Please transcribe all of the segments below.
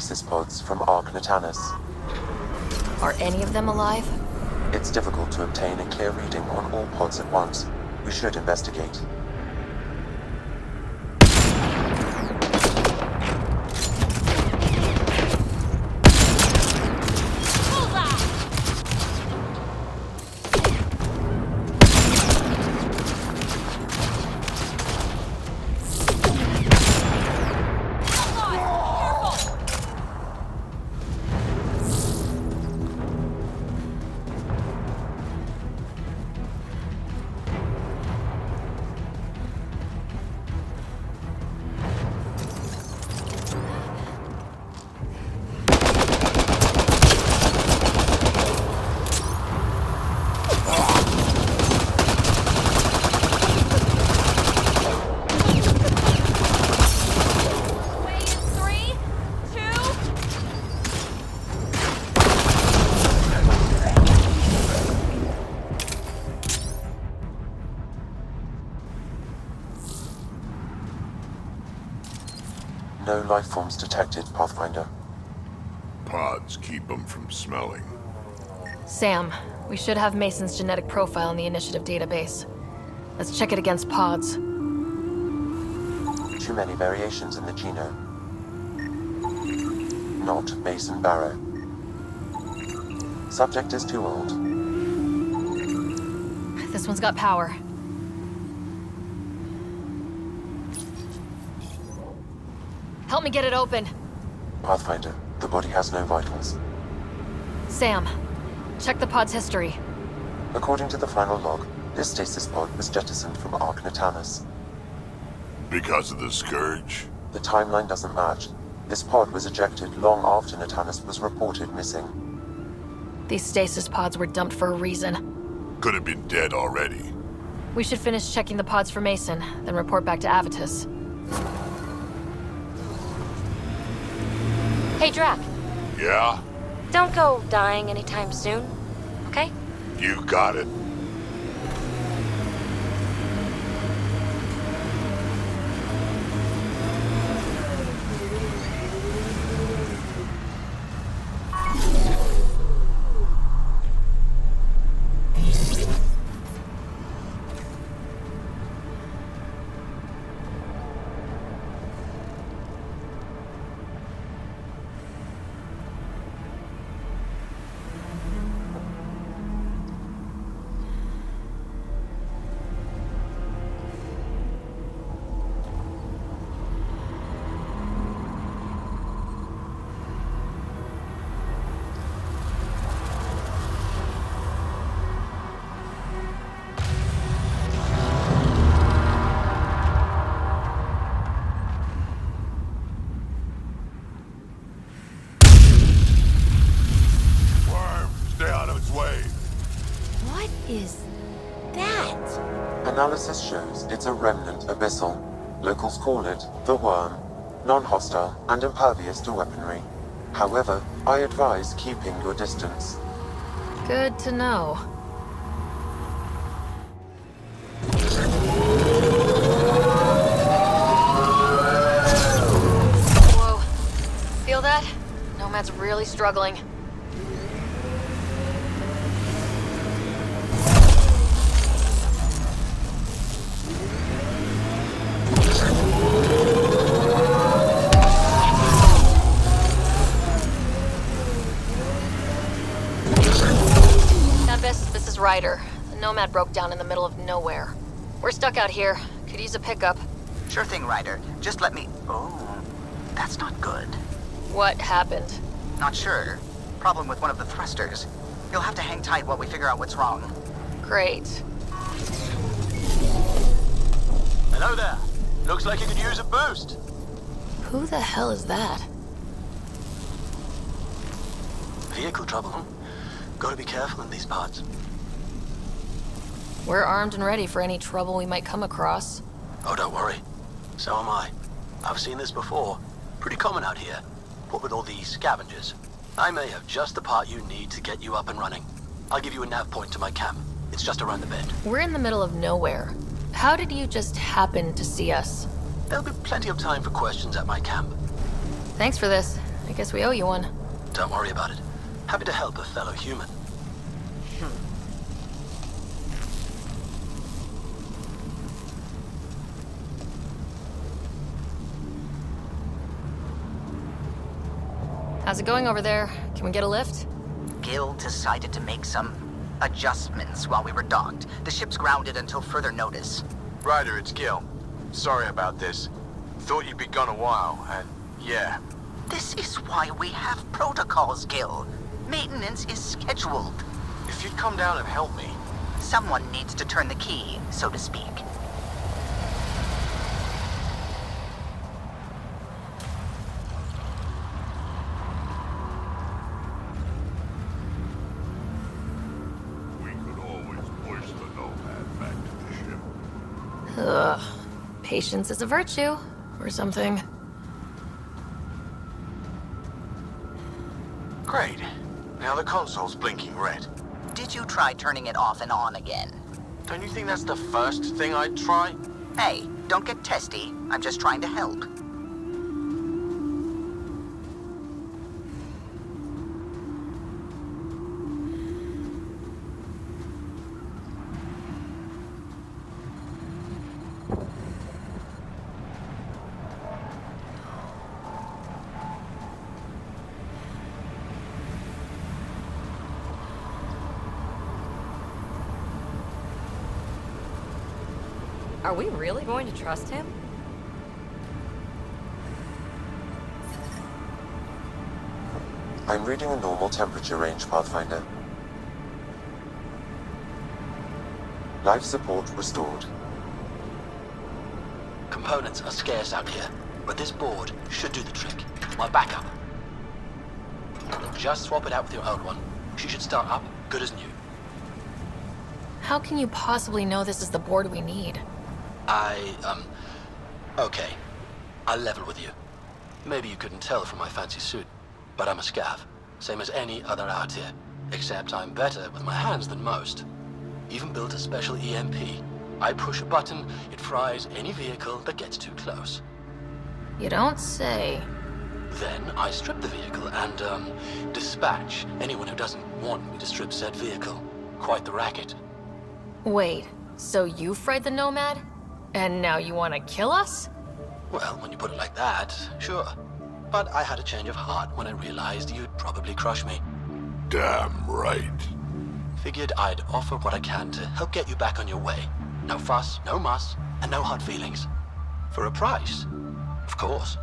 stasis pods from Ark Natanus. Are any of them alive? It's difficult to obtain a clear reading on all pods at once. We should investigate. No life forms detected, Pathfinder. Pods keep them from smelling. Sam, we should have Mason's genetic profile in the initiative database. Let's check it against pods. Too many variations in the genome. Not Mason Barrow. Subject is too old. This one's got power. Help me get it open. Pathfinder, the body has no vitals. Sam, check the pod's history. According to the final log, this stasis pod was jettisoned from Ark Natanus. Because of the Scourge? The timeline doesn't match. This pod was ejected long after Natanus was reported missing. These stasis pods were dumped for a reason. Could have been dead already. We should finish checking the pods for Mason, then report back to Avitus. Hey, Drac. Yeah? Don't go dying anytime soon, okay? You got it. Analysis shows it's a remnant abyssal. Locals call it the Worm, non-hostile and impervious to weaponry. However, I advise keeping your distance. Good to know. Whoa. Feel that? Nomad's really struggling. This is Ryder. The Nomad broke down in the middle of nowhere. We're stuck out here. Could use a pickup. Sure thing, Ryder. Just let me... Oh, that's not good. What happened? Not sure. Problem with one of the thrusters. You'll have to hang tight while we figure out what's wrong. Great. Hello there. Looks like you could use a boost. Who the hell is that? Vehicle trouble. Gotta be careful in these parts. We're armed and ready for any trouble we might come across. Oh, don't worry. So am I. I've seen this before. Pretty common out here. What with all these scavengers. I may have just the part you need to get you up and running. I'll give you a nav point to my camp. It's just around the bend. We're in the middle of nowhere. How did you just happen to see us? There'll be plenty of time for questions at my camp. Thanks for this. I I guess we owe you one. Don't worry about it. Happy to help a fellow human. How's it going over there? Can we get a lift? Gil decided to make some adjustments while we were docked. The ship's grounded until further notice. Ryder, it's Gil. Sorry about this. Thought you'd be gone a while, and yeah. This is why we have protocols, Gil. Maintenance is scheduled. If you'd come down and help me. Someone needs to turn the key, so to speak. We could always push the Nomad back to the ship. Ugh. Patience is a virtue, or something. Great. Now the console's blinking red. Did you try turning it off and on again? Don't you think that's the first thing I'd try? Hey, don't get testy. I'm just trying to help. Are we really going to trust him? I'm reading a normal temperature range, Pathfinder. Life support restored. Components are scarce out here, but this board should do the trick. My backup. Just swap it out with your old one. She should start up good as new. How can you possibly know this is the board we need? Okay. I'll level with you. Maybe you couldn't tell from my fancy suit, but I'm a scav, same as any other out here. Except I'm better with my hands than most. Even built a special EMP. I push a button, it fries any vehicle that gets too close. You don't say. Then I strip the vehicle and, dispatch anyone who doesn't want me to strip said vehicle. Quite the racket. Wait, so you fried the Nomad? And now you want to kill us? Well, when you put it like that, sure. But I had a change of heart when I realized you'd probably crush me. Damn right. Figured I'd offer what I can to help get you back on your way. No fuss, no muss, and no hard feelings. For a price. Of course.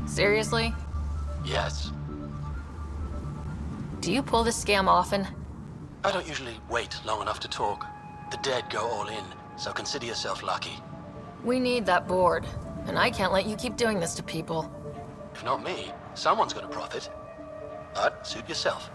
Seriously? Yes. Do you pull this scam often? I don't usually wait long enough to talk. The dead go all in, so consider yourself lucky. We need that board, and I can't let you keep doing this to people. If not me, someone's gonna profit. But suit yourself.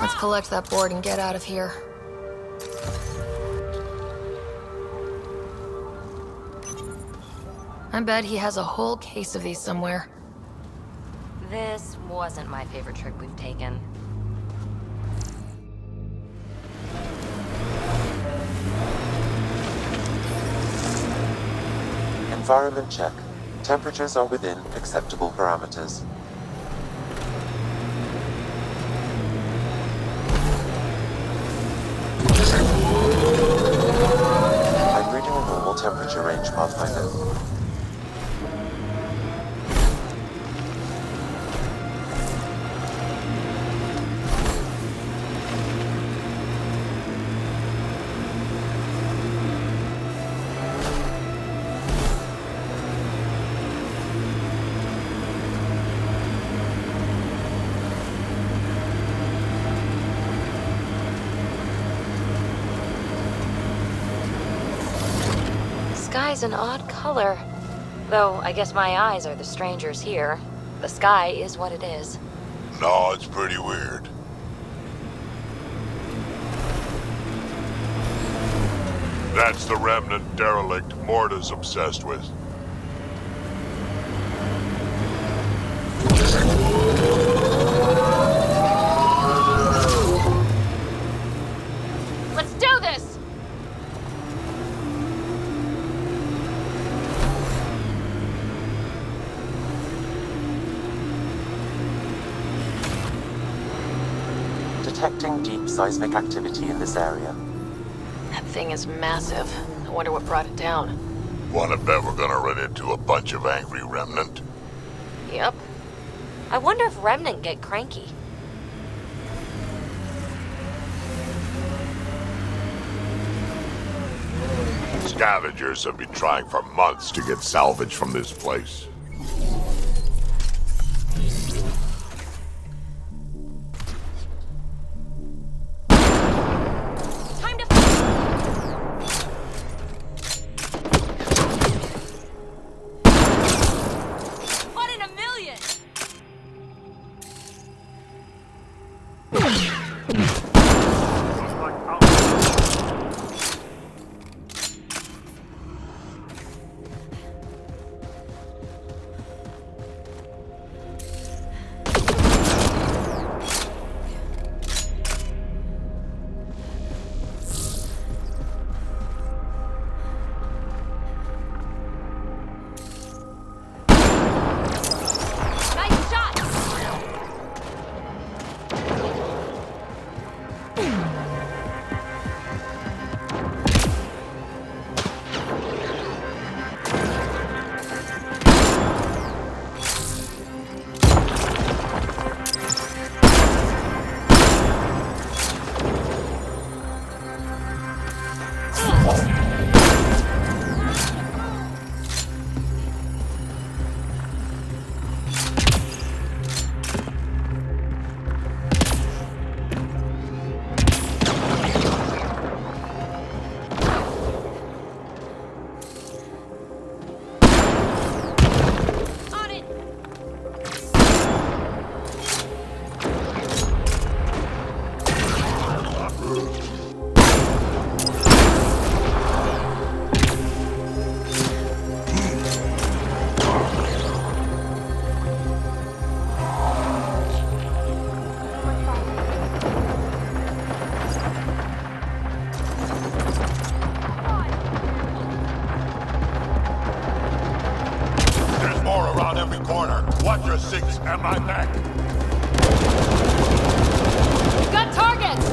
Let's collect that board and get out of here. I bet he has a whole case of these somewhere. This wasn't my favorite trick we've taken. Environment check. Temperatures are within acceptable parameters. I'm reading a normal temperature range, Pathfinder. Sky's an odd color. Though, I guess my eyes are the strangers here. The sky is what it is. No, it's pretty weird. That's the Remnant derelict Morda's obsessed with. Let's do this! detecting deep seismic activity in this area. That thing is massive. I wonder what brought it down. Wanna bet we're gonna run into a bunch of angry Remnant? Yep. I wonder if Remnant get cranky. Scavengers have been trying for months to get salvage from this place. Time to... One in a million! Nice shot! On it! There's more around every corner. Watch your six and my back. We've got targets!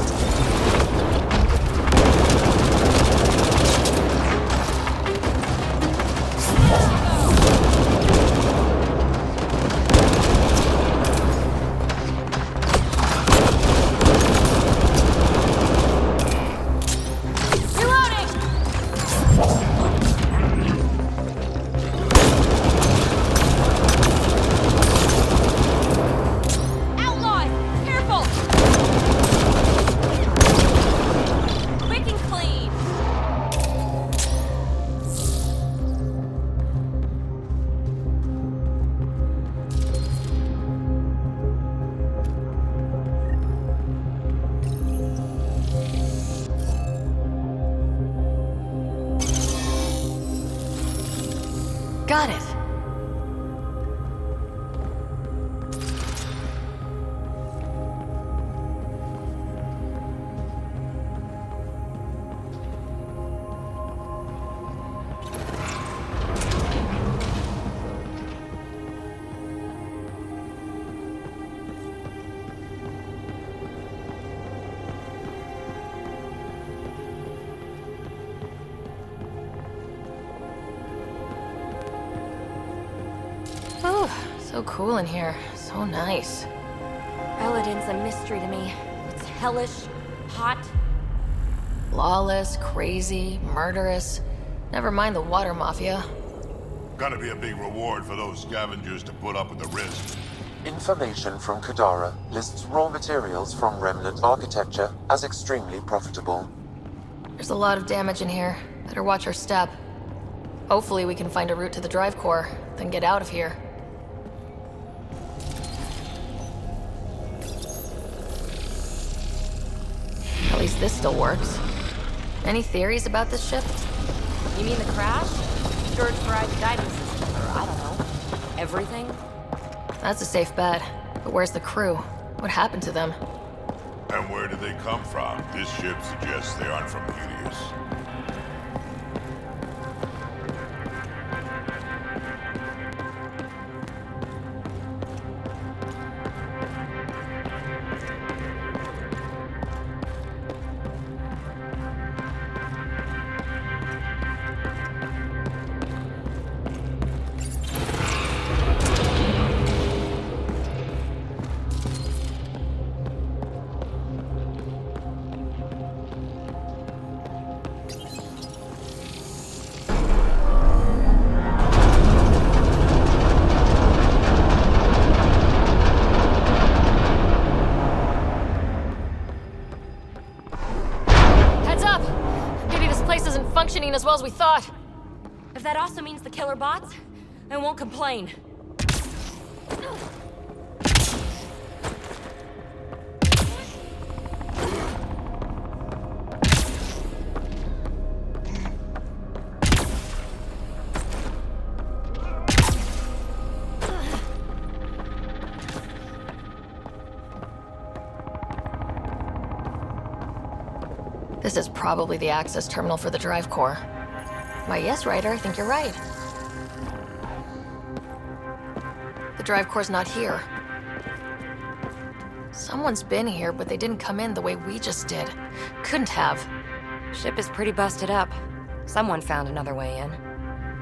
Reloading! Outlaws! Careful! Quick and clean! Got it! Oh, so cool in here. So nice. Elaaden's a mystery to me. It's hellish, hot. Lawless, crazy, murderous. Never mind the water mafia. Gotta be a big reward for those scavengers to put up with the risk. Information from Kadara lists raw materials from Remnant architecture as extremely profitable. There's a lot of damage in here. Better watch our step. Hopefully we can find a route to the drive core, then get out of here. At least this still works. Any theories about this ship? You mean the crash? Sure it's Thrive's guidance system, or I don't know. Everything? That's a safe bet. But where's the crew? What happened to them? And where do they come from? This ship suggests they aren't from Helios. well as we thought. If that also means the killer bots, I won't complain. This is probably the access terminal for the drive core. Why, yes, Ryder, I think you're right. The drive core's not here. Someone's been here, but they didn't come in the way we just did. Couldn't have. Ship is pretty busted up. Someone found another way in.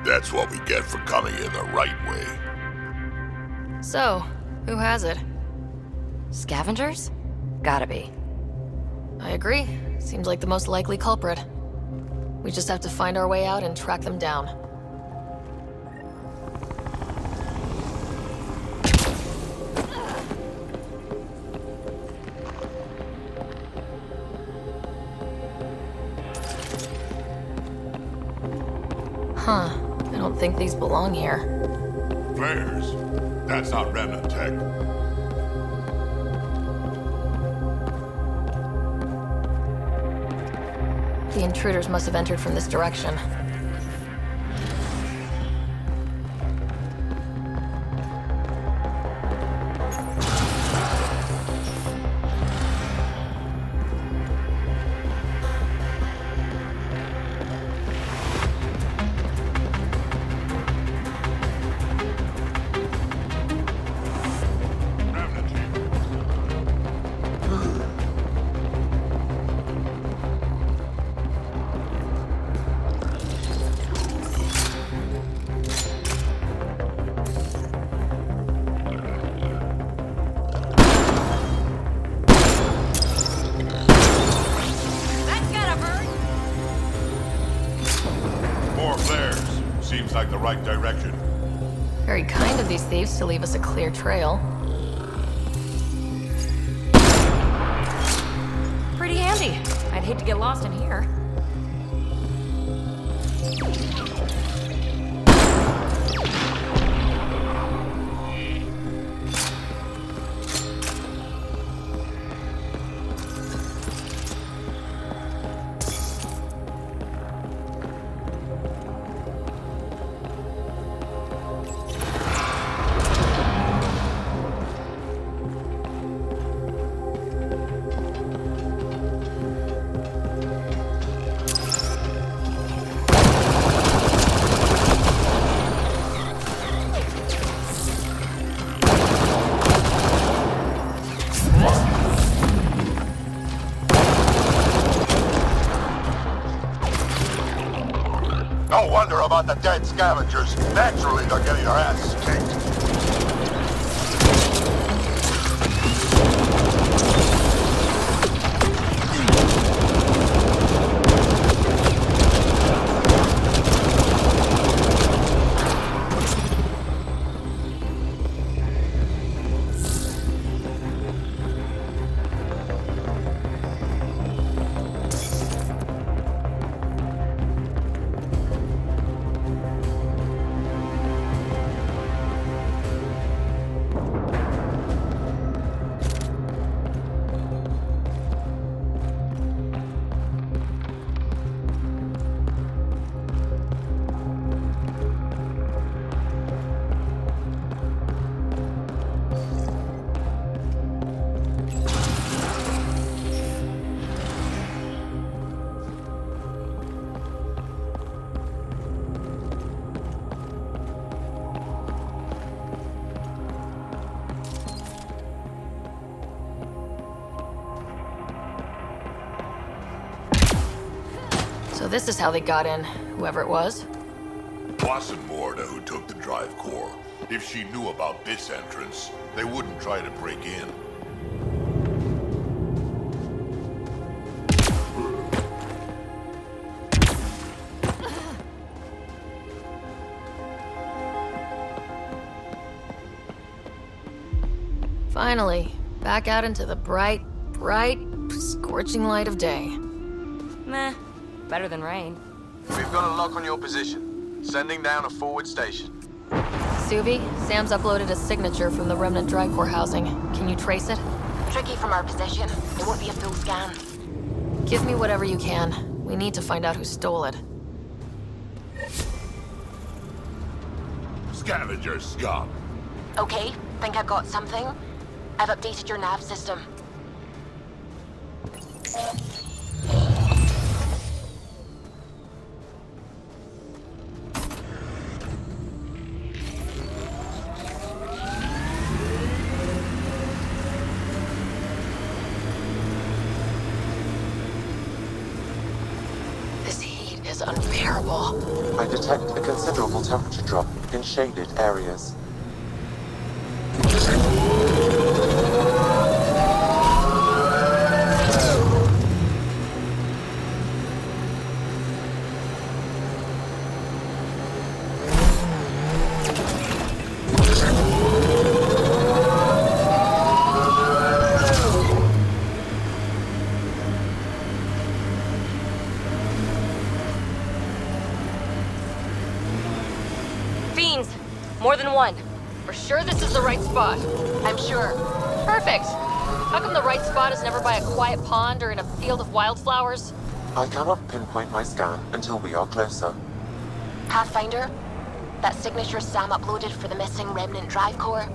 That's what we get for coming in the right way. So, who has it? Scavengers? Gotta be. I agree. Seems like the most likely culprit. We just have to find our way out and track them down. Huh. I don't think these belong here. Flares. That's not Remnant tech. The intruders must have entered from this direction. Remnant team. That's gotta hurt! More flares. Seems like the right direction. Very kind of these thieves to leave us a clear trail. Pretty handy. I'd hate to get lost in here. No wonder about the dead scavengers. Naturally, they're getting their asses kicked. So this is how they got in, whoever it was. Wasn't Morda who took the drive core. If she knew about this entrance, they wouldn't try to break in. Finally, back out into the bright, scorching light of day. Meh. Better than rain. We've got a lock on your position. Sending down a forward station. Suvi, Sam's uploaded a signature from the Remnant Dry Core housing. Can you trace it? Tricky from our position. It won't be a full scan. Give me whatever you can. We need to find out who stole it. Scavenger scum. Okay, think I've got something. I've updated your nav system. This heat is unbearable. I detect a considerable temperature drop in shaded areas. Fiends! More than one. We're sure this is the right spot. I'm sure. Perfect. How come the right spot is never by a quiet pond or in a field of wildflowers? I cannot pinpoint my scan until we are closer. Pathfinder, that signature Sam uploaded for the missing Remnant drive core,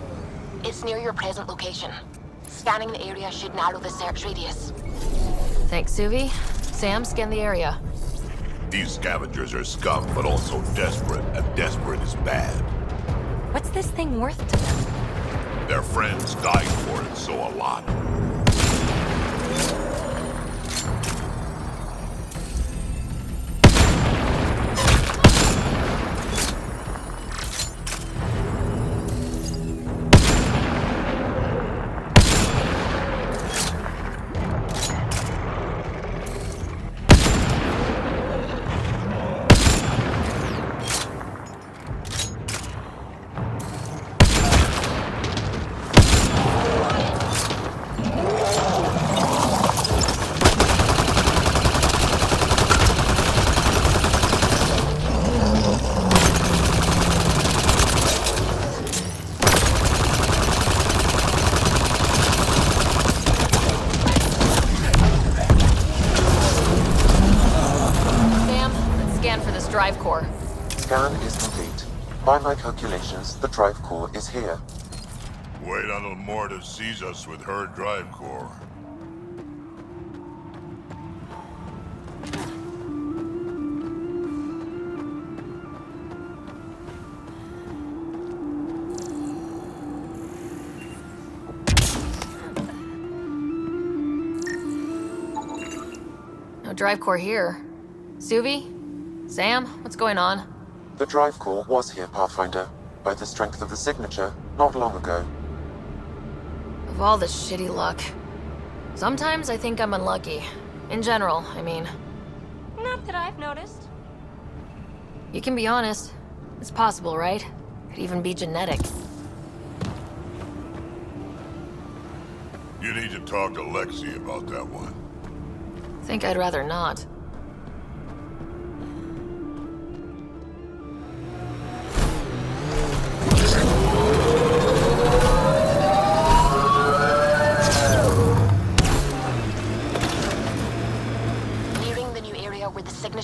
it's near your present location. Scanning the area should narrow the search radius. Thanks, Suvi. Sam, scan the area. These scavengers are scum, but also desperate, and desperate is bad. What's this thing worth to them? Their friends died for it, so a lot. Drive core. Scan is complete. By my calculations, the drive core is here. Wait until Morda sees us with her drive core. No drive core here. Suvi? Sam, what's going on? The drive core was here, Pathfinder, by the strength of the signature not long ago. Of all the shitty luck. Sometimes I think I'm unlucky. In general, I mean. Not that I've noticed. You can be honest. It's possible, right? Could even be genetic. You need to talk to Lexi about that one. Think I'd rather not.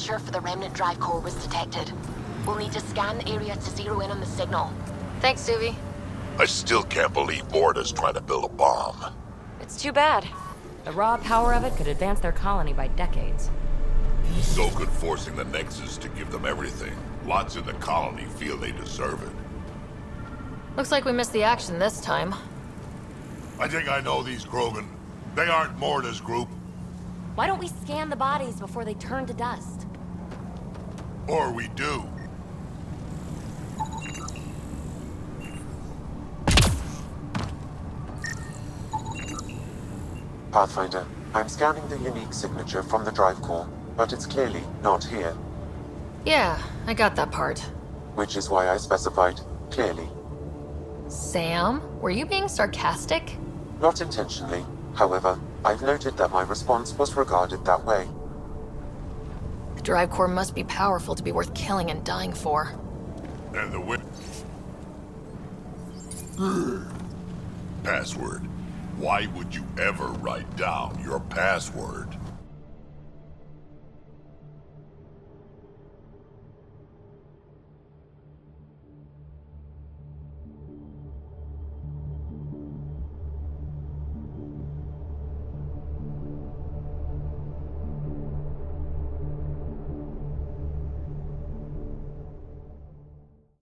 For the Remnant drive core was detected. We'll need to scan the area to zero in on the signal. Thanks, Suvi. I still can't believe Morda's trying to build a bomb. It's too bad. The raw power of it could advance their colony by decades. So could forcing the Nexus to give them everything. Lots in the colony feel they deserve it. Looks like we missed the action this time. I think I know these Krogan. They aren't Morda's group. Why don't we scan the bodies before they turn to dust? Or we do. Pathfinder, I'm scanning the unique signature from the drive core, but it's clearly not here. Yeah, I got that part. Which is why I specified clearly. Sam, were you being sarcastic? Not intentionally. However, I've noted that my response was regarded that way. The drive core must be powerful to be worth killing and dying for. And the Password. Why would you ever write down your password?